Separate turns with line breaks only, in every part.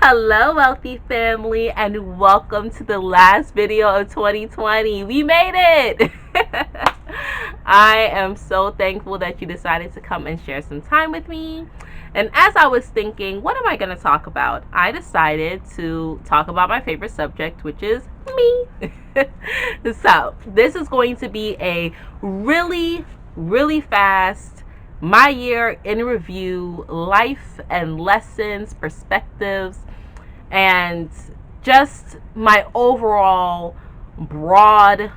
Hello, wealthy family, and welcome to the last video of 2020. We made it! I am so thankful that you decided to come and share some time with me. And as I was thinking, what am I going to talk about? I decided to talk about my favorite subject, which is me. So, this is going to be a really fast my year in review, life and lessons, perspectives, and just my overall broad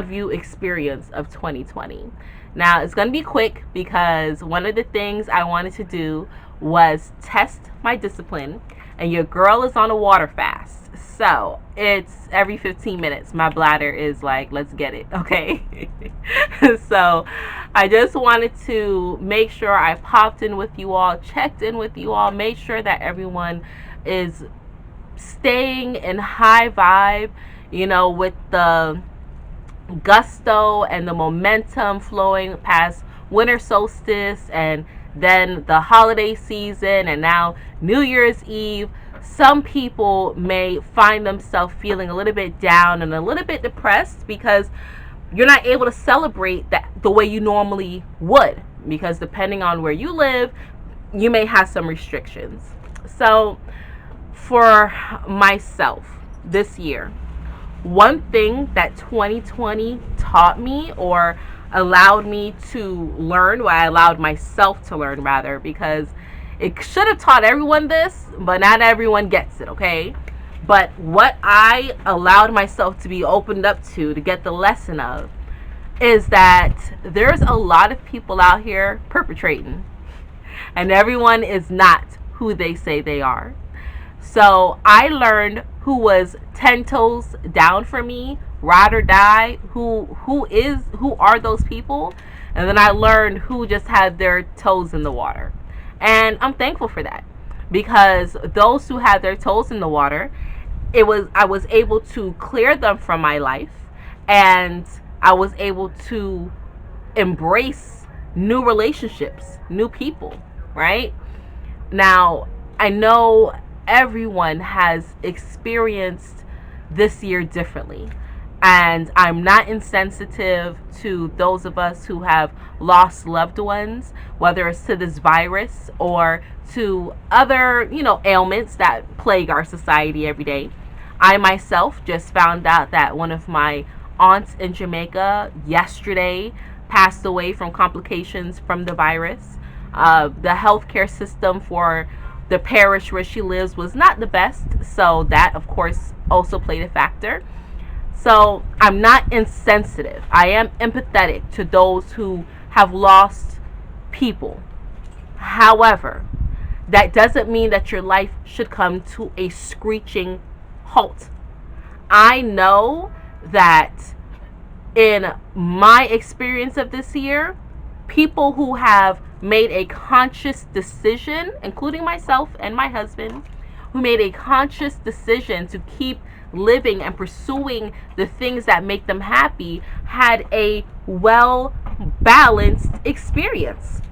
view experience of 2020. Now, it's going to be quick because one of the things I wanted to do was test my discipline, and your girl is on a water fast. So, it's every 15 minutes. My bladder is like, let's get it, okay? So, I just wanted to make sure I popped in with you all, checked in with you all, made sure that everyone is staying in high vibe, with the gusto and the momentum flowing past winter solstice and then the holiday season and now New Year's Eve. Some people may find themselves feeling a little bit down and a little bit depressed because you're not able to celebrate that the way you normally would, because depending on where you live, you may have some restrictions. So for myself this year, one thing that 2020 taught me, or allowed me to learn, well, I allowed myself to learn rather, because it should have taught everyone this, but not everyone gets it, okay? But what I allowed myself to be opened up to get the lesson of, is that there's a lot of people out here perpetrating, and everyone is not who they say they are. So I learned who was 10 toes down for me, ride or die, who are those people, and then I learned who just had their toes in the water. And I'm thankful for that, because those who had their toes in the water, I was able to clear them from my life, and I was able to embrace new relationships, new people, right? Now, I know everyone has experienced this year differently, and I'm not insensitive to those of us who have lost loved ones, whether it's to this virus or to other, ailments that plague our society every day. I myself just found out that one of my aunts in Jamaica yesterday passed away from complications from the virus. The healthcare system for the parish where she lives was not the best, so that of course also played a factor. So I'm not insensitive. I am empathetic to those who have lost people. However, that doesn't mean that your life should come to a screeching halt. I know that in my experience of this year, people who have made a conscious decision, including myself and my husband, who made a conscious decision to keep living and pursuing the things that make them happy, had a well balanced experience.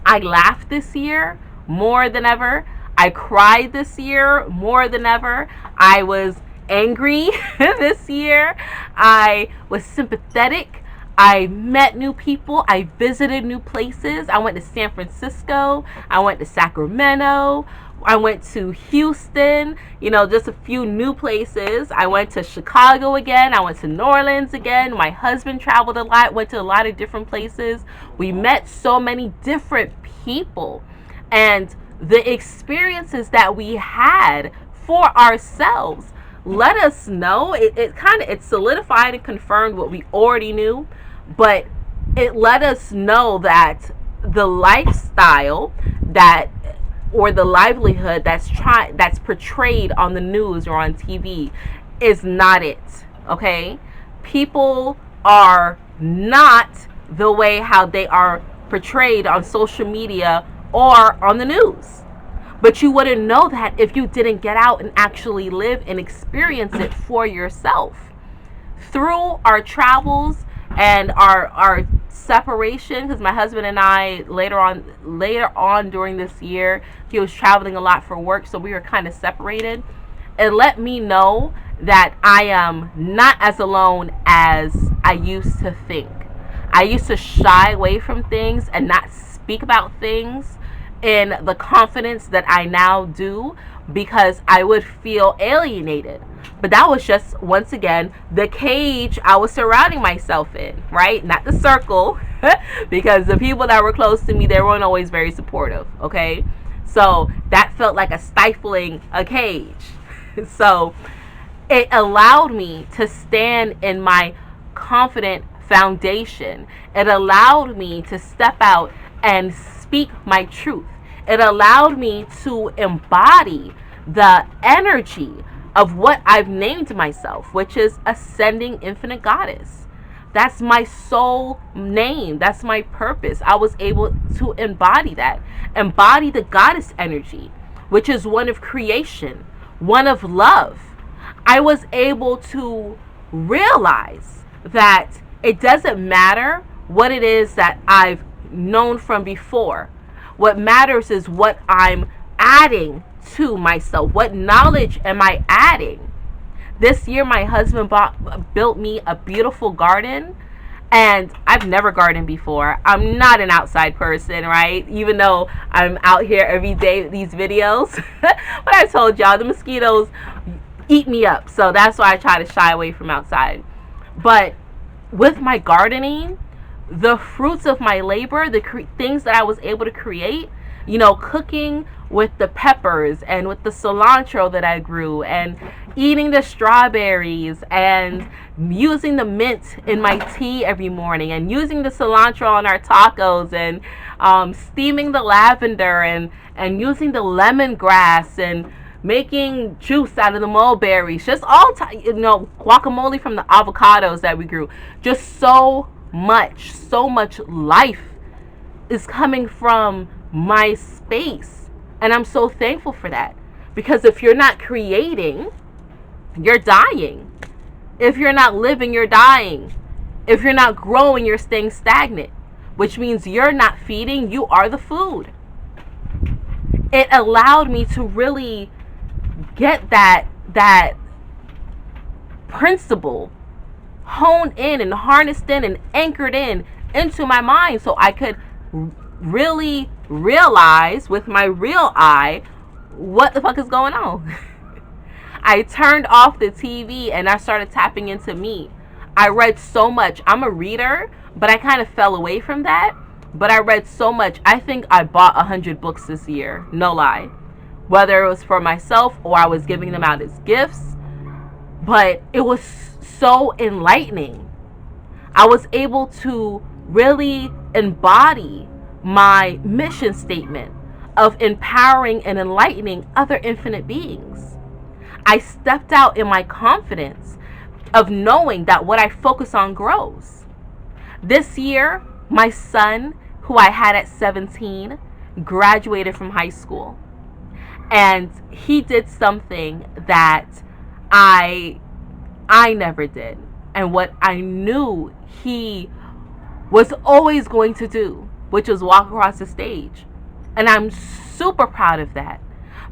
I laughed this year more than ever. I cried this year more than ever. I was angry this year. I was sympathetic. I met new people. I visited new places. I went to San Francisco. I went to Sacramento. I went to Houston, just a few new places. I went to Chicago again. I went to New Orleans again. My husband traveled a lot, went to a lot of different places. We met so many different people. And the experiences that we had for ourselves let us know, it solidified and confirmed what we already knew, but it let us know that the lifestyle or the livelihood that's portrayed on the news or on TV is not it. Okay? People are not the way how they are portrayed on social media or on the news. But you wouldn't know that if you didn't get out and actually live and experience it for yourself. Through our travels And our separation, because my husband and I later on during this year, he was traveling a lot for work, so we were kind of separated. It let me know that I am not as alone as I used to think. I used to shy away from things and not speak about things in the confidence that I now do, because I would feel alienated. But that was just, once again, the cage I was surrounding myself in, right? Not the circle, because the people that were close to me, they weren't always very supportive, okay? So that felt like a stifling a cage. So it allowed me to stand in my confident foundation. It allowed me to step out and speak my truth. It allowed me to embody the energy of what I've named myself, which is Ascending Infinite Goddess. That's my soul name. That's my purpose. I was able to embody that. Embody the goddess energy, which is one of creation, one of love. I was able to realize that it doesn't matter what it is that I've known from before. What matters is what I'm adding to myself. What knowledge am I adding? This year, my husband built me a beautiful garden, and I've never gardened before. I'm not an outside person, right? Even though I'm out here every day with these videos. But I told y'all, the mosquitoes eat me up. So that's why I try to shy away from outside. But with my gardening, the fruits of my labor, the things that I was able to create, cooking with the peppers and with the cilantro that I grew, and eating the strawberries, and using the mint in my tea every morning, and using the cilantro on our tacos, and steaming the lavender, and using the lemongrass, and making juice out of the mulberries, just all guacamole from the avocados that we grew. Just so much life is coming from my space, and I'm so thankful for that. Because if you're not creating, you're dying. If you're not living, you're dying. If you're not growing, you're staying stagnant, which means you're not feeding, you are the food. It allowed me to really get that principle honed in and harnessed in and anchored in into my mind, so I could really realize with my real eye what the fuck is going on. I turned off the TV and I started tapping into me. I read so much. I'm a reader, but I kind of fell away from that. But I read so much. I think I bought 100 books this year, no lie. Whether it was for myself or I was giving them out as gifts. But it was so enlightening. I was able to really embody my mission statement of empowering and enlightening other infinite beings. I stepped out in my confidence of knowing that what I focus on grows. This year, my son, who I had at 17, graduated from high school. And he did something that I never did. And what I knew he was always going to do, which was walk across the stage. And I'm super proud of that.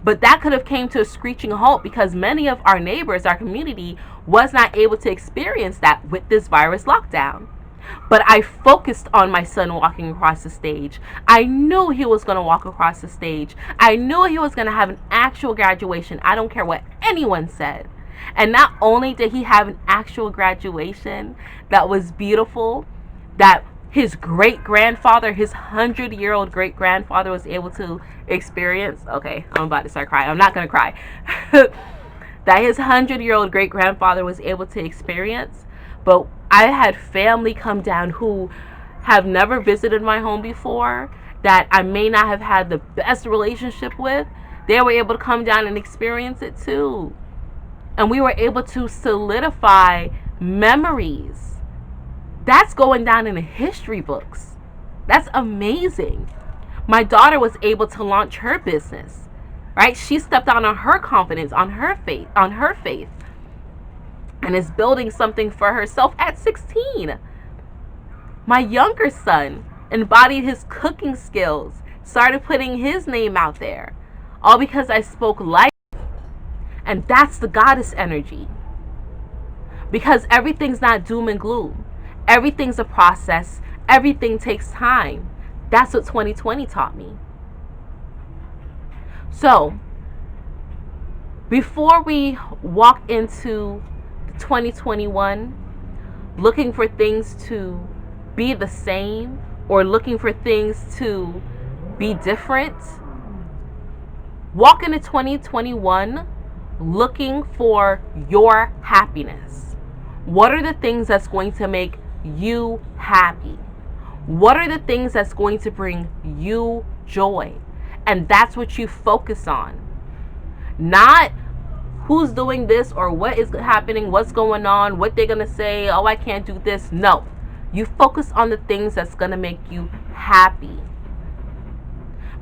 But that could have came to a screeching halt because many of our neighbors, our community, was not able to experience that with this virus lockdown. But I focused on my son walking across the stage. I knew he was going to walk across the stage. I knew he was going to have an actual graduation. I don't care what anyone said. And not only did he have an actual graduation that was beautiful, that his great-grandfather, his 100-year-old great-grandfather was able to experience. Okay, I'm about to start crying. I'm not going to cry. That his 100-year-old great-grandfather was able to experience. But I had family come down who have never visited my home before, that I may not have had the best relationship with. They were able to come down and experience it too. And we were able to solidify memories. That's going down in the history books. That's amazing. My daughter was able to launch her business, right? She stepped out on her confidence, on her faith, and is building something for herself at 16. My younger son embodied his cooking skills, started putting his name out there, all because I spoke life. And that's the goddess energy. Because everything's not doom and gloom. Everything's a process. Everything takes time. That's what 2020 taught me. So, before we walk into 2021, looking for things to be the same or looking for things to be different, walk into 2021 looking for your happiness. What are the things that's going to make you happy? What are the things that's going to bring you joy? And that's what you focus on. Not who's doing this or what is happening, what's going on, what they're going to say, oh, I can't do this. No. You focus on the things that's going to make you happy.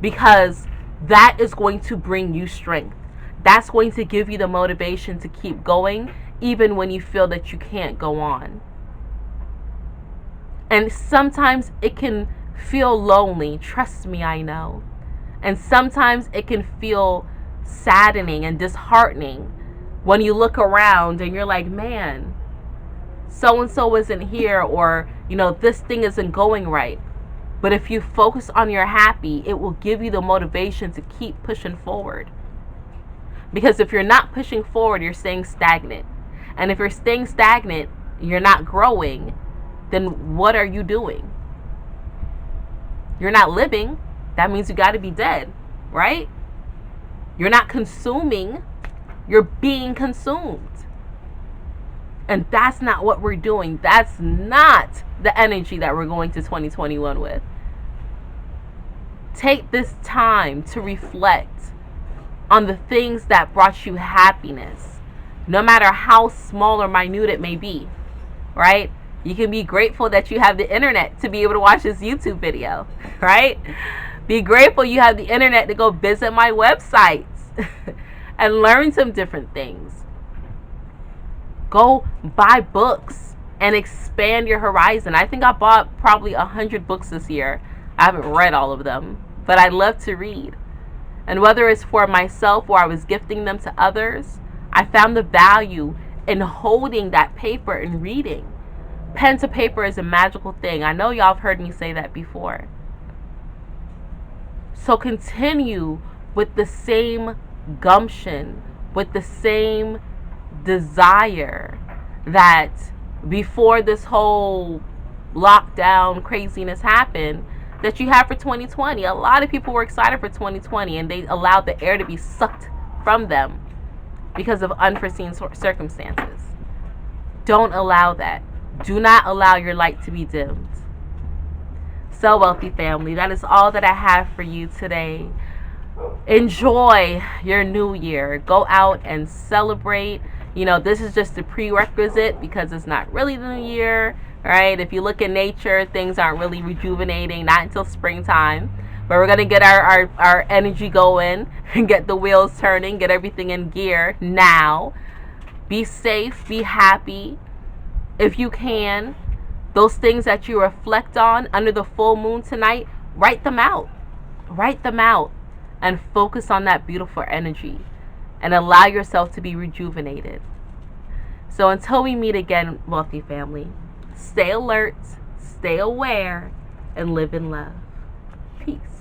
Because that is going to bring you strength. That's going to give you the motivation to keep going, even when you feel that you can't go on. And sometimes it can feel lonely. Trust me, I know. And sometimes it can feel saddening and disheartening when you look around and you're like, man, so-and-so isn't here, or, this thing isn't going right. But if you focus on your happy, it will give you the motivation to keep pushing forward. Because if you're not pushing forward, you're staying stagnant. And if you're staying stagnant, you're not growing, then what are you doing? You're not living. That means you got to be dead, right? You're not consuming. You're being consumed. And that's not what we're doing. That's not the energy that we're going to 2021 with. Take this time to reflect on the things that brought you happiness, no matter how small or minute it may be, right? You can be grateful that you have the internet to be able to watch this YouTube video, right? Be grateful you have the internet to go visit my websites and learn some different things. Go buy books and expand your horizon. I think I bought probably 100 books this year. I haven't read all of them, but I love to read. And whether it's for myself or I was gifting them to others, I found the value in holding that paper and reading. Pen to paper is a magical thing. I know y'all have heard me say that before. So continue with the same gumption, with the same desire that before this whole lockdown craziness happened, that you have for 2020. A lot of people were excited for 2020 and they allowed the air to be sucked from them because of unforeseen circumstances. Don't allow that. Do not allow your light to be dimmed. So, wealthy family, that is all that I have for you today. Enjoy your new year. Go out and celebrate. This is just a prerequisite because it's not really the new year, right? If you look at nature, things aren't really rejuvenating, not until springtime. But we're going to get our energy going and get the wheels turning, get everything in gear now. Be safe, be happy. If you can, those things that you reflect on under the full moon tonight, write them out. Write them out and focus on that beautiful energy and allow yourself to be rejuvenated. So until we meet again, wealthy family, stay alert, stay aware, and live in love. Peace.